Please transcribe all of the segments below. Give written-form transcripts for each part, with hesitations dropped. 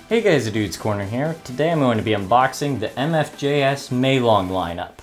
Hey guys, the Dude's Corner here. Today I'm going to be unboxing the MFJS Maylong lineup.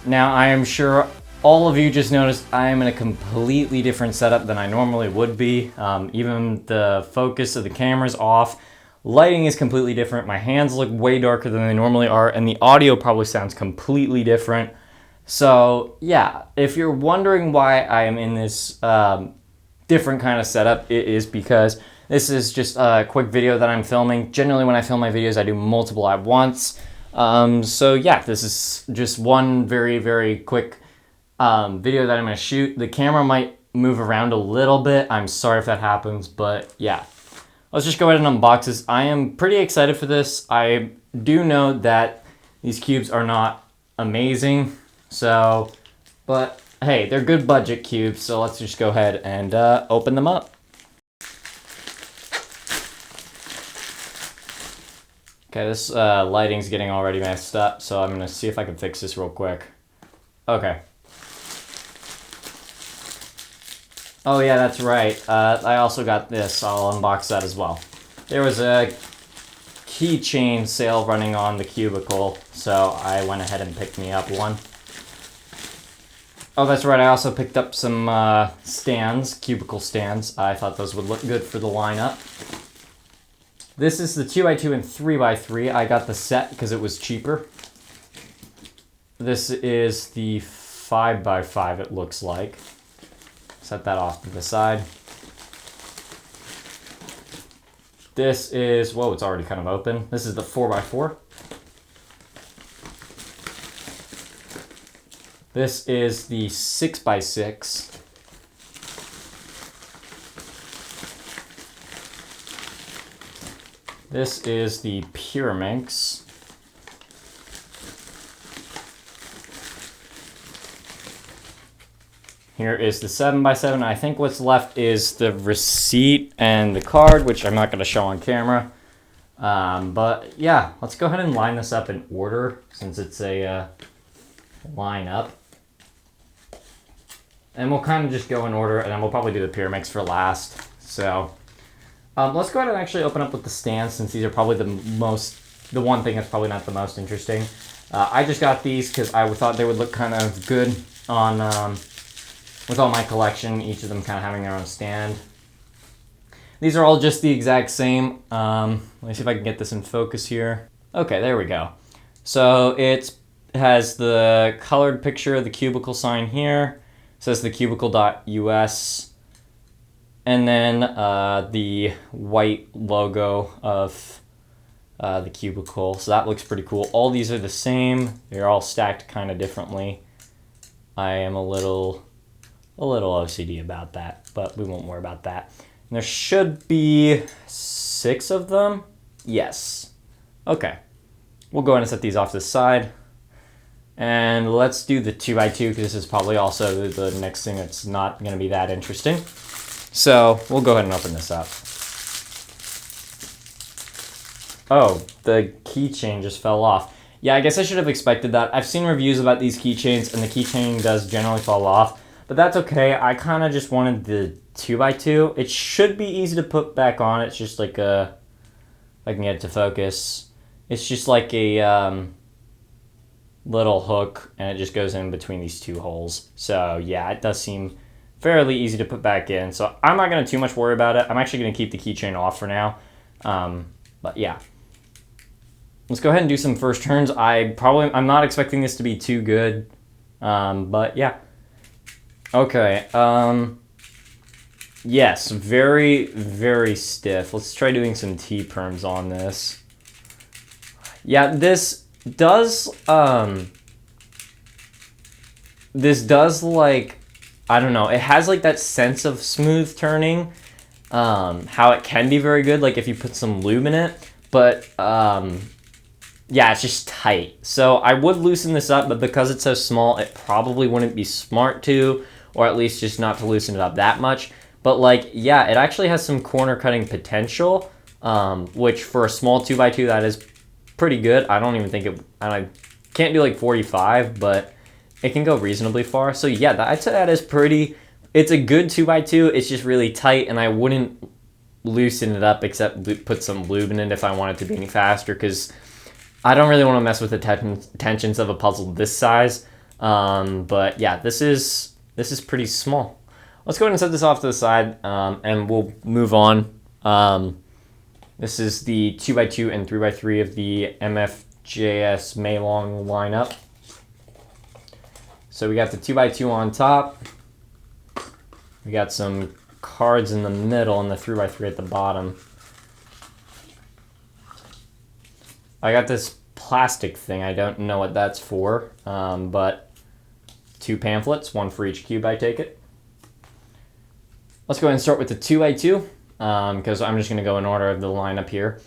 Now I am sure all of you just noticed I am in a completely different setup than I normally would be. Even the focus of the camera's off. Lighting is completely different. My hands look way darker than they normally are, and the audio probably sounds completely different. So yeah, if you're wondering why I am in this different kind of setup, it is because this is just a quick video that I'm filming. Generally when I film my videos, I do multiple at once. So yeah, this is just one very quick video that I'm gonna shoot. The camera might move around a little bit. I'm sorry if that happens, but yeah. Let's just go ahead and unbox this. I am pretty excited for this. I do know that these cubes are not amazing. So, but hey, they're good budget cubes, so let's just go ahead and open them up. Okay, this lighting's getting already messed up, so I'm gonna see if I can fix this real quick. Okay. Oh yeah, that's right. I also got this. I'll unbox that as well. There was a keychain sale running on the cubicle, so I went ahead and picked me up one. Oh, that's right. I also picked up some stands, cubicle stands. I thought those would look good for the lineup. This is the 2x2 and 3x3. I got the set because it was cheaper. This is the 5x5, it looks like. Set that off to the side. This is, whoa, it's already kind of open. This is the 4x4. This is the 6x6. This is the Pyraminx. Here is the 7x7. I think what's left is the receipt and the card, which I'm not going to show on camera. But yeah, let's go ahead and line this up in order since it's a lineup. And we'll kind of just go in order, and then we'll probably do the Pyraminx for last. So let's go ahead and actually open up with the stands, since these are probably the one thing that's probably not the most interesting. I just got these because I thought they would look kind of good on with all my collection, each of them kind of having their own stand. These are all just the exact same. Let me see if I can get this in focus here. Okay, there we go. So it has the colored picture of the cubicle sign here. It says the cubicle.us. And then the white logo of the cubicle. So that looks pretty cool. All these are the same. They're all stacked kind of differently. I am a little OCD about that, but we won't worry about that. And there should be 6 of them. Yes. Okay. We'll go ahead and set these off to the side. And let's do the 2x2 because this is probably also the next thing that's not going to be that interesting. So we'll go ahead and open this up. Oh, the keychain just fell off. Yeah, I guess I should have expected that. I've seen reviews about these keychains, and the keychain does generally fall off. But that's okay. I kind of just wanted the 2x2. It should be easy to put back on. It's just like a, if I can get it to focus, it's just like a little hook, and it just goes in between these 2 holes. So yeah, it does seem fairly easy to put back in. So I'm not going to too much worry about it. I'm actually going to keep the keychain off for now. But yeah. Let's go ahead and do some first turns. I'm not expecting this to be too good. But yeah. Okay, yes, very stiff. Let's try doing some T-perms on this. Yeah, this does like, I don't know, it has like that sense of smooth turning, how it can be very good, like if you put some lube in it, but yeah, it's just tight. So I would loosen this up, but because it's so small, it probably wouldn't be smart to, or at least just not to loosen it up that much. But like, yeah, it actually has some corner cutting potential, which for a small 2x2, that is pretty good. I don't even think I can't do like 45, but it can go reasonably far. So yeah, I'd say that is pretty, it's a good 2x2. It's just really tight, and I wouldn't loosen it up except put some lube in it if I want it to be any faster, because I don't really want to mess with the tensions of a puzzle this size. But yeah, this is pretty small. Let's go ahead and set this off to the side, and we'll move on. This is the 2x2 and 3x3 of the MFJS Maylong lineup. So we got the 2x2 on top. We got some cards in the middle and the 3x3 at the bottom. I got this plastic thing. I don't know what that's for, but 2 pamphlets, 1 for each cube, I take it. Let's go ahead and start with the 2x2, because I'm just going to go in order of the lineup here.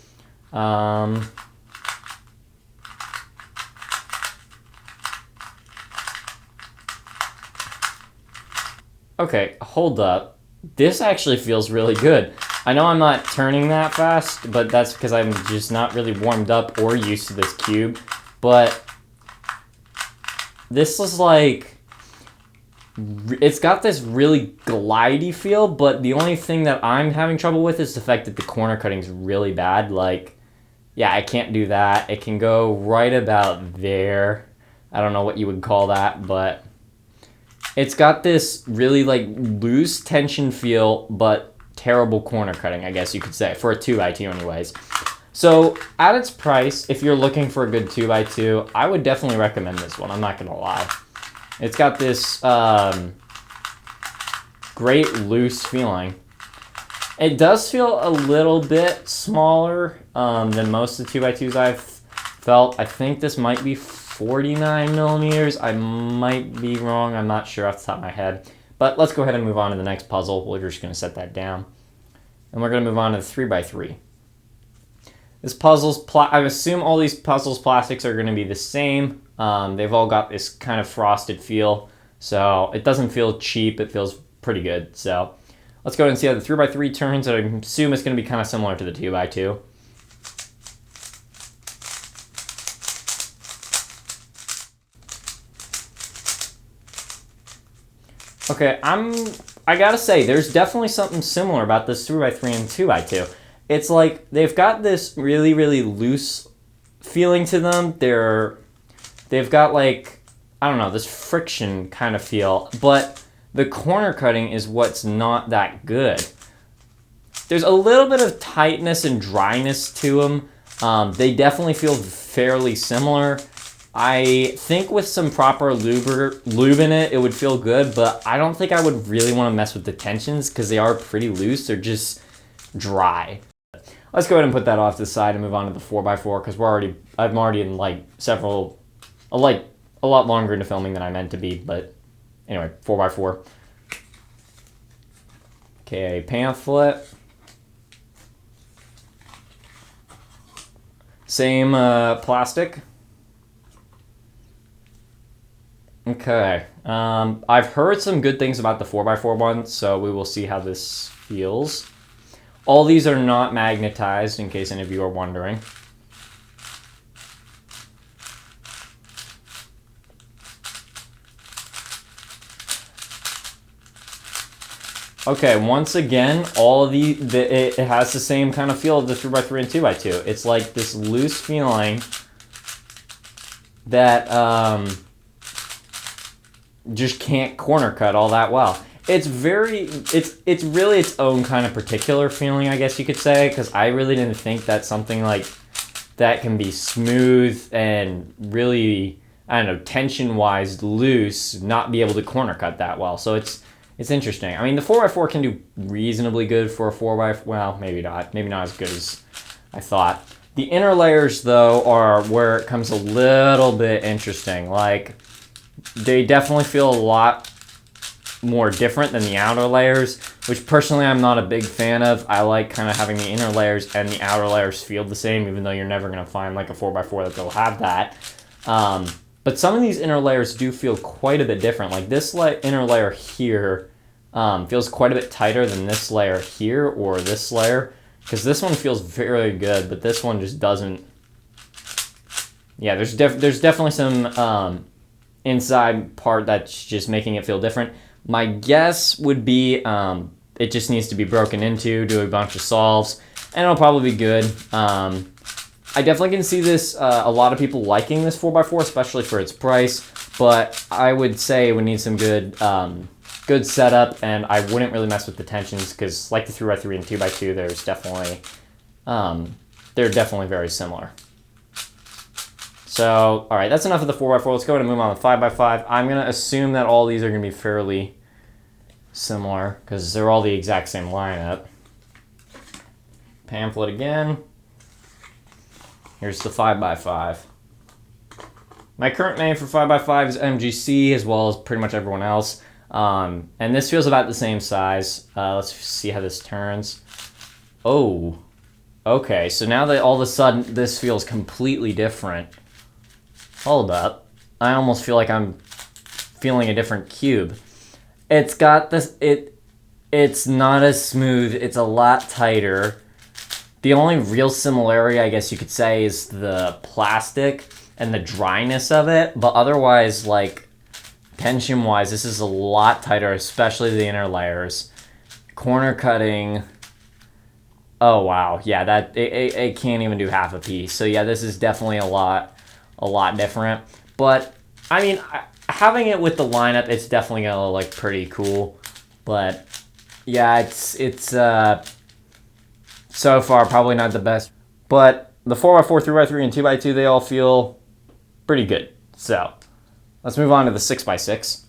Okay, hold up. This actually feels really good. I know I'm not turning that fast, but that's because I'm just not really warmed up or used to this cube. But this is like, it's got this really glidey feel, but the only thing that I'm having trouble with is the fact that the corner cutting is really bad. Like, yeah, I can't do that. It can go right about there. I don't know what you would call that, but it's got this really like loose tension feel, but terrible corner cutting, I guess you could say, for a 2x2 anyways. So at its price, if you're looking for a good 2x2, I would definitely recommend this one. I'm not going to lie. It's got this great loose feeling. It does feel a little bit smaller than most of the 2x2s I've felt. I think this might be 49 millimeters. I might be wrong. I'm not sure off the top of my head. But let's go ahead and move on to the next puzzle. We're just going to set that down. And we're going to move on to the 3x3. This puzzle's, I assume all these puzzles' plastics are going to be the same. They've all got this kind of frosted feel. So it doesn't feel cheap. It feels pretty good. So let's go ahead and see how the 3x3 turns. I assume it's going to be kind of similar to the 2x2. Okay, I gotta say, there's definitely something similar about this 3x3 and 2x2. It's like they've got this really, really loose feeling to them. They've got like, I don't know, this friction kind of feel, but the corner cutting is what's not that good. There's a little bit of tightness and dryness to them. They definitely feel fairly similar. I think with some proper lube in it, it would feel good, but I don't think I would really want to mess with the tensions because they are pretty loose. They're just dry. Let's go ahead and put that off to the side and move on to the 4x4 because I'm already in like a lot longer into filming than I meant to be, but anyway, 4x4. Okay, pamphlet. Same plastic. Okay, I've heard some good things about the 4x4 one, so we will see how this feels. All these are not magnetized, in case any of you are wondering. Okay, once again, all of it has the same kind of feel of the 3x3 and 2x2. It's like this loose feeling that just can't corner cut all that well. It's really its own kind of particular feeling, I guess you could say, because I really didn't think that something like that can be smooth and really, I don't know, tension-wise loose, not be able to corner cut that well. So it's interesting. I mean, the 4x4 can do reasonably good for a 4x4. Well, maybe not as good as I thought. The inner layers, though, are where it comes a little bit interesting. Like, they definitely feel a lot more different than the outer layers, which personally I'm not a big fan of. I like kind of having the inner layers and the outer layers feel the same, even though you're never going to find like a 4x4 that they'll have that. But some of these inner layers do feel quite a bit different. Like this inner layer here feels quite a bit tighter than this layer here or this layer, because this one feels very good, but this one just doesn't. Yeah, there's definitely some inside part that's just making it feel different. My guess would be it just needs to be broken into, do a bunch of solves, and it'll probably be good. I definitely can see this, a lot of people liking this 4x4, especially for its price, but I would say it would need some good good setup, and I wouldn't really mess with the tensions, because like the 3x3 and 2x2, there's definitely, they're definitely very similar. So, all right, that's enough of the 4x4. Let's go ahead and move on to 5x5. I'm going to assume that all these are going to be fairly similar, because they're all the exact same lineup. Pamphlet again. Here's the 5x5. My current name for 5x5 is MGC, as well as pretty much everyone else. And this feels about the same size. Let's see how this turns. Oh, okay. So now that all of a sudden this feels completely different. Hold up. I almost feel like I'm feeling a different cube. It's got this, it's not as smooth. It's a lot tighter. The only real similarity, I guess you could say, is the plastic and the dryness of it. But otherwise, like, tension-wise, this is a lot tighter, especially the inner layers. Corner cutting. Oh, wow. Yeah, that it can't even do half a piece. So, yeah, this is definitely a lot different. But, I mean, having it with the lineup, it's definitely going to look, like, pretty cool. But, yeah, it's so far probably not the best. But the 4x4, 3x3, and 2x2, they all feel pretty good. So, let's move on to the 6x6.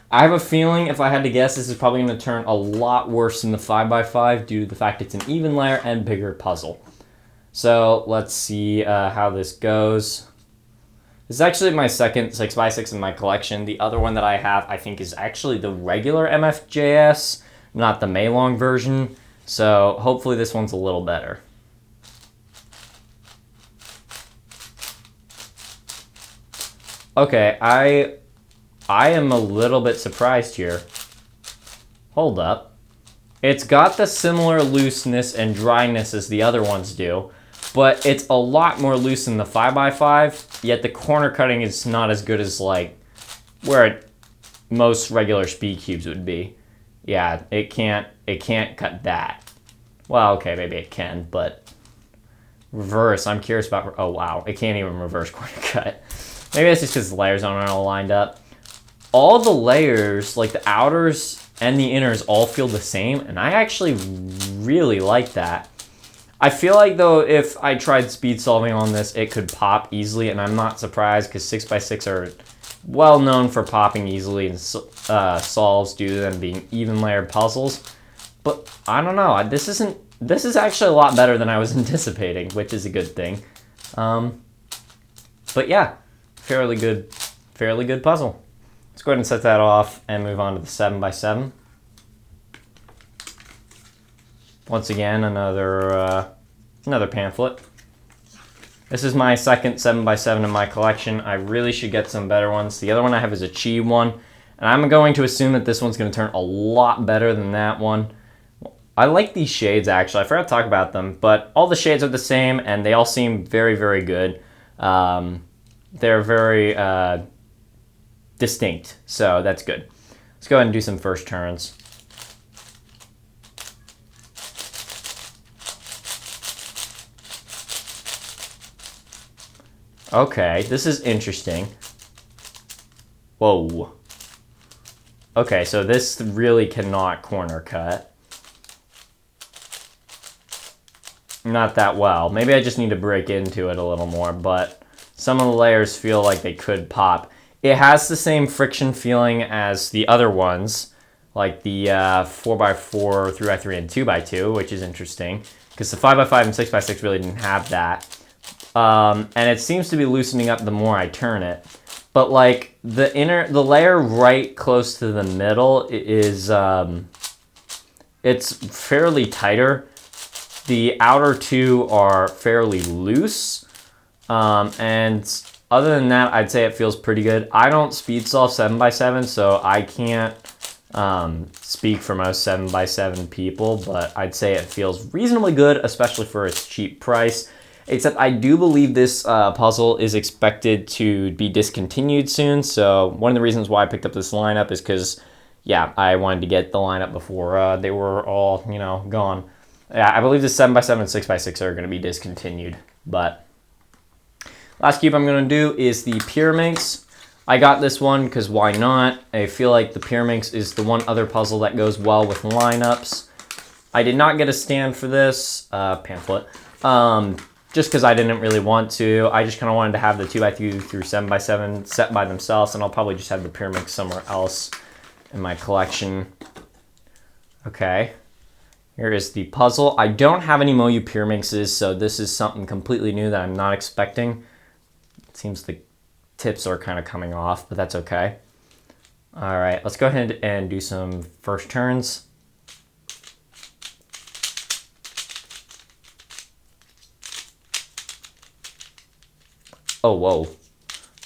I have a feeling, if I had to guess, this is probably going to turn a lot worse than the 5x5 due to the fact it's an even layer and bigger puzzle. So, let's see how this goes. This is actually my second 6x6 in my collection. The other one that I have, I think, is actually the regular MFJS, not the Maylong version. So hopefully this one's a little better. Okay, I am a little bit surprised here. Hold up. It's got the similar looseness and dryness as the other ones do, but it's a lot more loose than the 5x5, yet the corner cutting is not as good as like where most regular speed cubes would be. Yeah, it can't cut that. Well, okay, maybe it can, but reverse, I'm curious about, oh wow, it can't even reverse corner cut. Maybe that's just because the layers aren't all lined up. All the layers, like the outers and the inners, all feel the same, and I actually really like that. I feel like, though, if I tried speed solving on this, it could pop easily, and I'm not surprised because 6x6 are well known for popping easily in solves due to them being even layered puzzles. But I don't know. This is actually a lot better than I was anticipating, which is a good thing. But yeah, fairly good puzzle. Let's go ahead and set that off and move on to the 7x7. Once again, another pamphlet. This is my second 7x7 in my collection. I really should get some better ones. The other one I have is a Chi one, and I'm going to assume that this one's going to turn a lot better than that one. I like these shades, actually. I forgot to talk about them, but all the shades are the same, and they all seem very, very good. They're very distinct, so that's good. Let's go ahead and do some first turns. Okay, this is interesting. Whoa. Okay, so this really cannot corner cut. Not that well. Maybe I just need to break into it a little more, but some of the layers feel like they could pop. It has the same friction feeling as the other ones, like the 4x4, 3x3, and 2x2, which is interesting, because the 5x5 and 6x6 really didn't have that. And it seems to be loosening up the more I turn it. But like the layer right close to the middle is, it's fairly tighter. The outer two are fairly loose. And other than that, I'd say it feels pretty good. I don't speed solve 7x7, so I can't speak for most 7x7 people, but I'd say it feels reasonably good, especially for its cheap price. except I do believe this puzzle is expected to be discontinued soon. So one of the reasons why I picked up this lineup is because, yeah, I wanted to get the lineup before they were all, gone. Yeah, I believe the 7x7 and 6x6 are going to be discontinued. But last cube I'm going to do is the Pyraminx. I got this one because why not? I feel like the Pyraminx is the one other puzzle that goes well with lineups. I did not get a stand for this pamphlet, just because I didn't really want to. I just kind of wanted to have the 2x2 through 7x7 set by themselves, and I'll probably just have the Pyraminx somewhere else in my collection. Okay, here is the puzzle. I don't have any Moyu Pyraminxes, so this is something completely new that I'm not expecting. It seems the tips are kind of coming off, but that's okay. All right, let's go ahead and do some first turns. Oh, whoa.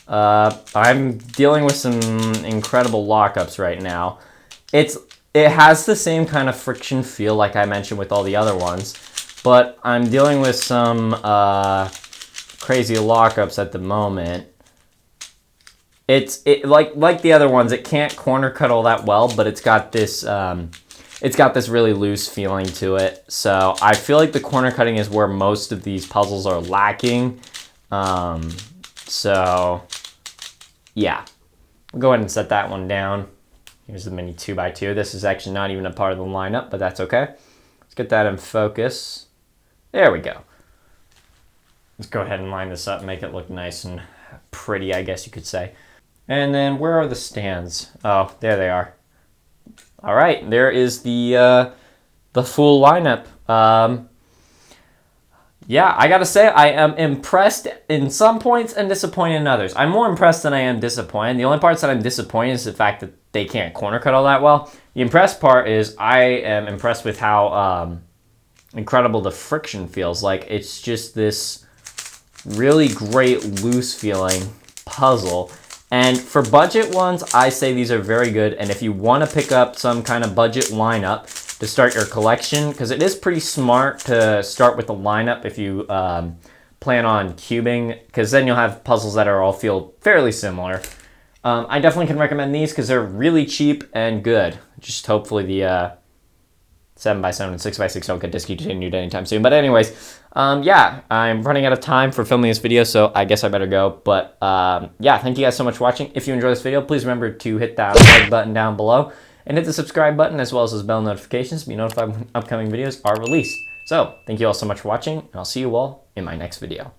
I'm dealing with some incredible lockups right now. It has the same kind of friction feel like I mentioned with all the other ones, but I'm dealing with some crazy lockups at the moment. Like the other ones, it can't corner cut all that well, but it's got this really loose feeling to it. So I feel like the corner cutting is where most of these puzzles are lacking. So yeah, we'll go ahead and set that one down. Here's the mini 2x2. This is actually not even a part of the lineup, but that's okay. Let's get that in focus. There we go. Let's go ahead and line this up, make it look nice and pretty, I guess you could say. And then where are the stands? Oh, there they are. All right, there is the full lineup. Yeah, I gotta say, I am impressed in some points and disappointed in others. I'm more impressed than I am disappointed. The only parts that I'm disappointed is the fact that they can't corner cut all that well. The impressed part is I am impressed with how incredible the friction feels. Like, it's just this really great loose feeling puzzle. And for budget ones, I say these are very good. And if you want to pick up some kind of budget lineup to start your collection, because it is pretty smart to start with a lineup if you plan on cubing, because then you'll have puzzles that are all feel fairly similar. I definitely can recommend these because they're really cheap and good. Just hopefully the 7x7 and 6x6 don't get discontinued anytime soon. But anyways, yeah, I'm running out of time for filming this video, so I guess I better go. But yeah, thank you guys so much for watching. If you enjoyed this video, please remember to hit that like button down below and hit the subscribe button as well as those bell notifications to be notified when upcoming videos are released. So thank you all so much for watching, and I'll see you all in my next video.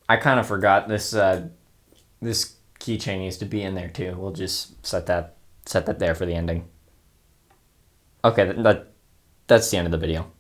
I kind of forgot this this keychain needs to be in there too. We'll just set that there for the ending. Okay, that's the end of the video.